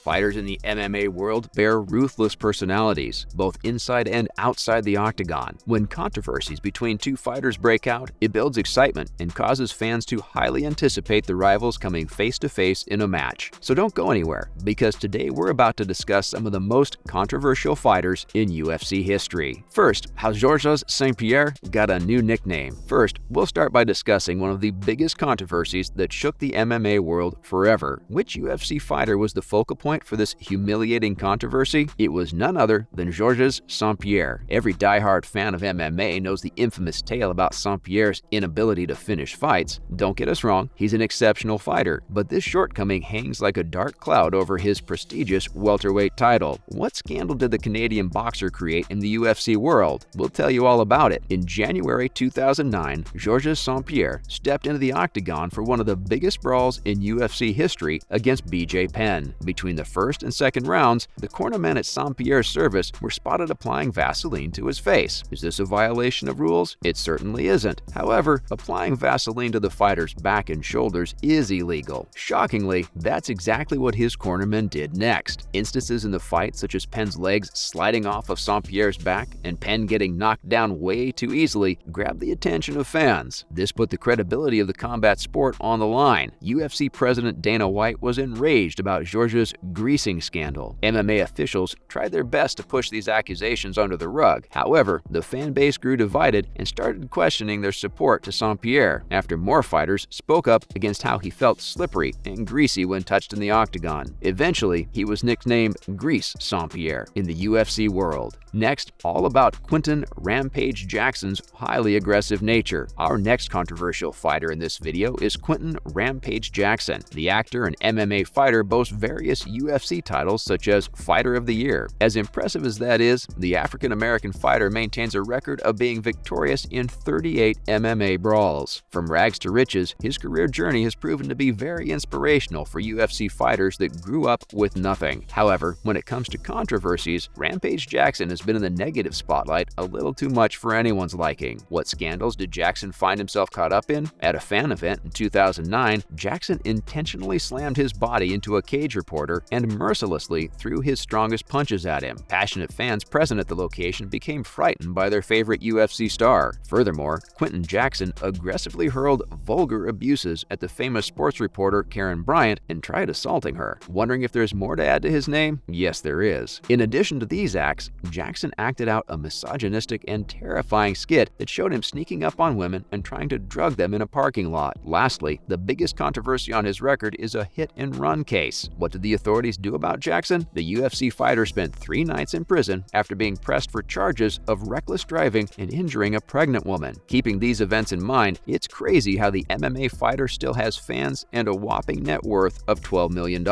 Fighters in the MMA world bear ruthless personalities, both inside and outside the octagon. When controversies between two fighters break out, it builds excitement and causes fans to highly anticipate the rivals coming face-to-face in a match. So don't go anywhere, because today we're about to discuss some of the most controversial fighters in UFC history. First, how Georges St-Pierre got a new nickname. First, we'll start by discussing one of the biggest controversies that shook the MMA world forever. Which UFC fighter was the focal point for this humiliating controversy? It was none other than Georges St-Pierre. Every diehard fan of MMA knows the infamous tale about St-Pierre's inability to finish fights. Don't get us wrong, he's an exceptional fighter, but this shortcoming hangs like a dark cloud over his prestigious welterweight title. What scandal did the Canadian boxer create in the UFC world? We'll tell you all about it. In January 2009, Georges St-Pierre stepped into the octagon for one of the biggest brawls in UFC history against BJ Penn. Between the first and second rounds, the cornermen at St-Pierre's service were spotted applying Vaseline to his face. Is this a violation of rules? It certainly isn't. However, applying Vaseline to the fighter's back and shoulders is illegal. Shockingly, that's exactly what his cornermen did next. Instances in the fight, such as Penn's legs sliding off of St-Pierre's back and Penn getting knocked down way too easily, grabbed the attention of fans. This put the credibility of the combat sport on the line. UFC President Dana White was enraged about Georges' greasing scandal. MMA officials tried their best to push these accusations under the rug. However, the fan base grew divided and started questioning their support to St-Pierre after more fighters spoke up against how he felt slippery and greasy when touched in the octagon. Eventually, he was nicknamed Grease St-Pierre in the UFC world. Next, all about Quinton Rampage Jackson's highly aggressive nature. Our next controversial fighter in this video is Quinton Rampage Jackson. The actor and MMA fighter boasts various UFC titles such as Fighter of the Year. As impressive as that is, the African-American fighter maintains a record of being victorious in 38 MMA brawls. From rags to riches, his career journey has proven to be very inspirational for UFC fighters that grew up with nothing. However, when it comes to controversies, Rampage Jackson has been in the negative spotlight a little too much for anyone's liking. What scandals did Jackson find himself caught up in? At a fan event in 2009, Jackson intentionally slammed his body into a cage reporter and mercilessly threw his strongest punches at him. Passionate fans present at the location became frightened by their favorite UFC star. Furthermore, Quinton Jackson aggressively hurled vulgar abuses at the famous sports reporter Karen Bryant and tried assaulting her. Wondering if there's more to add to his name? Yes, there is. In addition to these acts, Jackson acted out a misogynistic and terrifying skit that showed him sneaking up on women and trying to drug them in a parking lot. Lastly, the biggest controversy on his record is a hit-and-run case. What did the authorities do about Jackson? The UFC fighter spent 3 nights in prison after being pressed for charges of reckless driving and injuring a pregnant woman. Keeping these events in mind, it's crazy how the MMA fighter still has fans and a whopping net worth of $12 million.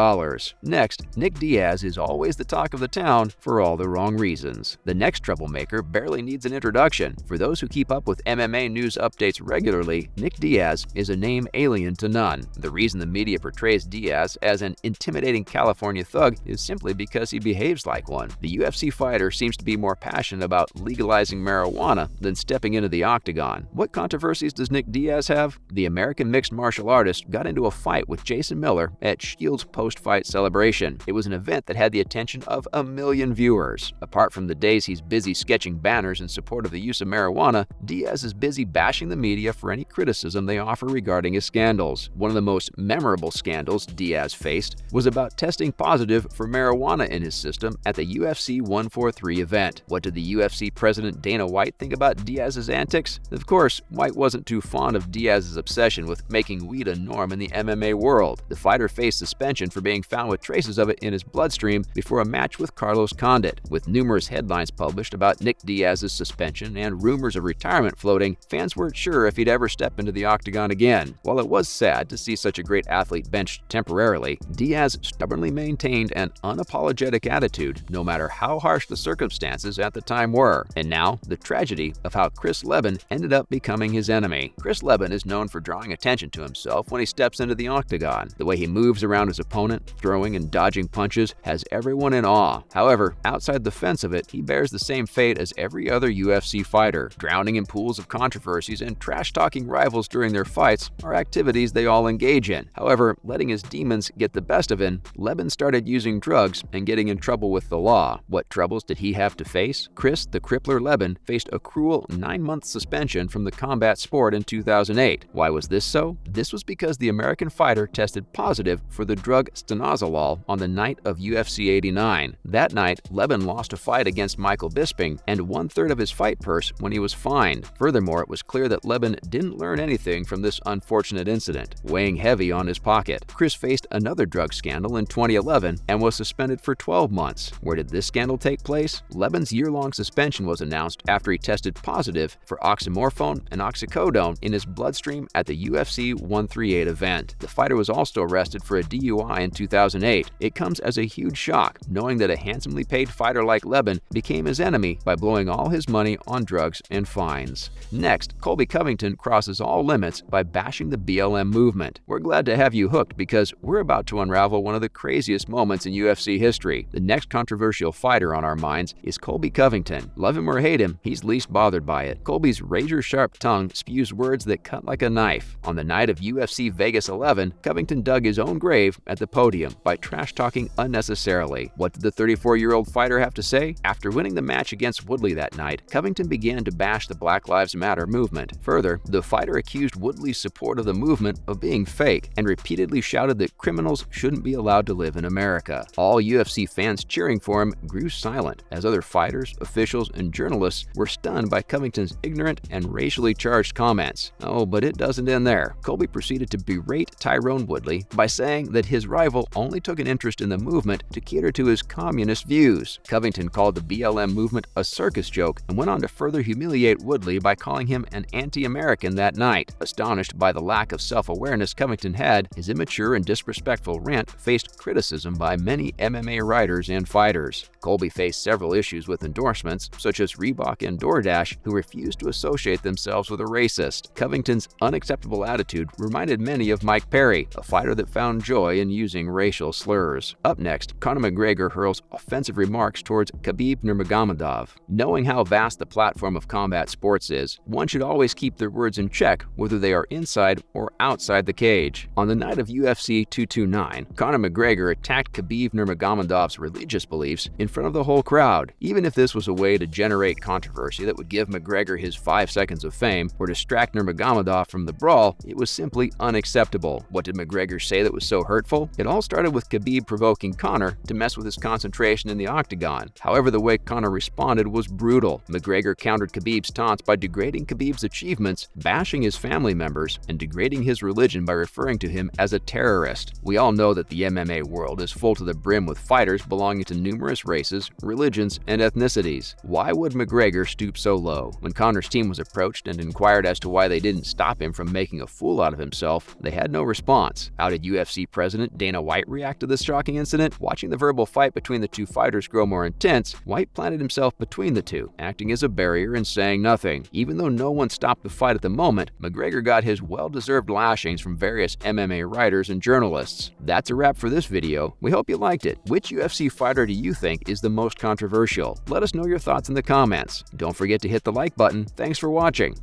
Next, Nick Diaz is always the talk of the town for all the wrong reasons. The next troublemaker barely needs an introduction. For those who keep up with MMA news updates regularly, Nick Diaz is a name alien to none. The reason the media portrays Diaz as an intimidating California thug is simply because he behaves like one. The UFC fighter seems to be more passionate about legalizing marijuana than stepping into the octagon. What controversies does Nick Diaz have? The American mixed martial artist got into a fight with Jason Miller at Shield's post-fight celebration. It was an event that had the attention of 1 million viewers. Apart from the days he's busy sketching banners in support of the use of marijuana, Diaz is busy bashing the media for any criticism they offer regarding his scandals. One of the most memorable scandals Diaz faced was about testing positive for marijuana in his system at the UFC 143 event. What did the UFC president Dana White think about Diaz's antics? Of course, White wasn't too fond of Diaz's obsession with making weed a norm in the MMA world. The fighter faced suspension for being found with traces of it in his bloodstream before a match with Carlos Condit. With numerous headlines published about Nick Diaz's suspension and rumors of retirement floating, fans weren't sure if he'd ever step into the octagon again. While it was sad to see such a great athlete benched temporarily, Diaz stubbornly maintained an unapologetic attitude, no matter how harsh the circumstances at the time were. And now, the tragedy of how Chris Leben ended up becoming his enemy. Chris Leben is known for drawing attention to himself when he steps into the octagon. The way he moves around his opponent, throwing and dodging punches, has everyone in awe. However, outside the fence of it, he bears the same fate as every other UFC fighter. Drowning in pools of controversies and trash-talking rivals during their fights are activities they all engage in. However, letting his demons get the best of him, Leben Leben started using drugs and getting in trouble with the law. What troubles did he have to face? Chris the Crippler Leben faced a cruel 9-month suspension from the combat sport in 2008. Why was this so? This was because the American fighter tested positive for the drug stanozolol on the night of UFC 89. That night, Leben lost a fight against Michael Bisping and 1/3 of his fight purse when he was fined. Furthermore, it was clear that Leben didn't learn anything from this unfortunate incident, weighing heavy on his pocket. Chris faced another drug scandal in 2011 and was suspended for 12 months. Where did this scandal take place? Leben's year-long suspension was announced after he tested positive for oxymorphone and oxycodone in his bloodstream at the UFC 138 event. The fighter was also arrested for a DUI in 2008. It comes as a huge shock, knowing that a handsomely paid fighter like Leben became his enemy by blowing all his money on drugs and fines. Next, Colby Covington crosses all limits by bashing the BLM movement. We're glad to have you hooked because we're about to unravel one of the craziest moments in UFC history. The next controversial fighter on our minds is Colby Covington. Love him or hate him, he's least bothered by it. Colby's razor-sharp tongue spews words that cut like a knife. On the night of UFC Vegas 11, Covington dug his own grave at the podium by trash-talking unnecessarily. What did the 34-year-old fighter have to say? After winning the match against Woodley that night, Covington began to bash the Black Lives Matter movement. Further, the fighter accused Woodley's support of the movement of being fake and repeatedly shouted that criminals shouldn't be allowed to live in America. All UFC fans cheering for him grew silent as other fighters, officials, and journalists were stunned by Covington's ignorant and racially charged comments. Oh, but it doesn't end there. Colby proceeded to berate Tyrone Woodley by saying that his rival only took an interest in the movement to cater to his communist views. Covington called the BLM movement a circus joke and went on to further humiliate Woodley by calling him an anti-American that night. Astonished by the lack of self-awareness Covington had, his immature and disrespectful rant faced criticism by many MMA writers and fighters. Colby faced several issues with endorsements, such as Reebok and DoorDash, who refused to associate themselves with a racist. Covington's unacceptable attitude reminded many of Mike Perry, a fighter that found joy in using racial slurs. Up next, Conor McGregor hurls offensive remarks towards Khabib Nurmagomedov. Knowing how vast the platform of combat sports is, one should always keep their words in check whether they are inside or outside the cage. On the night of UFC 229, Conor McGregor attacked Khabib Nurmagomedov's religious beliefs in front of the whole crowd. Even if this was a way to generate controversy that would give McGregor his 5 seconds of fame or distract Nurmagomedov from the brawl, it was simply unacceptable. What did McGregor say that was so hurtful? It all started with Khabib provoking Conor to mess with his concentration in the octagon. However, the way Conor responded was brutal. McGregor countered Khabib's taunts by degrading Khabib's achievements, bashing his family members, and degrading his religion by referring to him as a terrorist. We all know that the MMA world is full to the brim with fighters belonging to numerous races, religions, and ethnicities. Why would McGregor stoop so low? When Conor's team was approached and inquired as to why they didn't stop him from making a fool out of himself, they had no response. How did UFC President Dana White react to this shocking incident? Watching the verbal fight between the two fighters grow more intense, White planted himself between the two, acting as a barrier and saying nothing. Even though no one stopped the fight at the moment, McGregor got his well-deserved lashings from various MMA writers and journalists. That's a wrap for this video. We hope you liked it. Which UFC fighter do you think is the most controversial? Let us know your thoughts in the comments. Don't forget to hit the like button. Thanks for watching.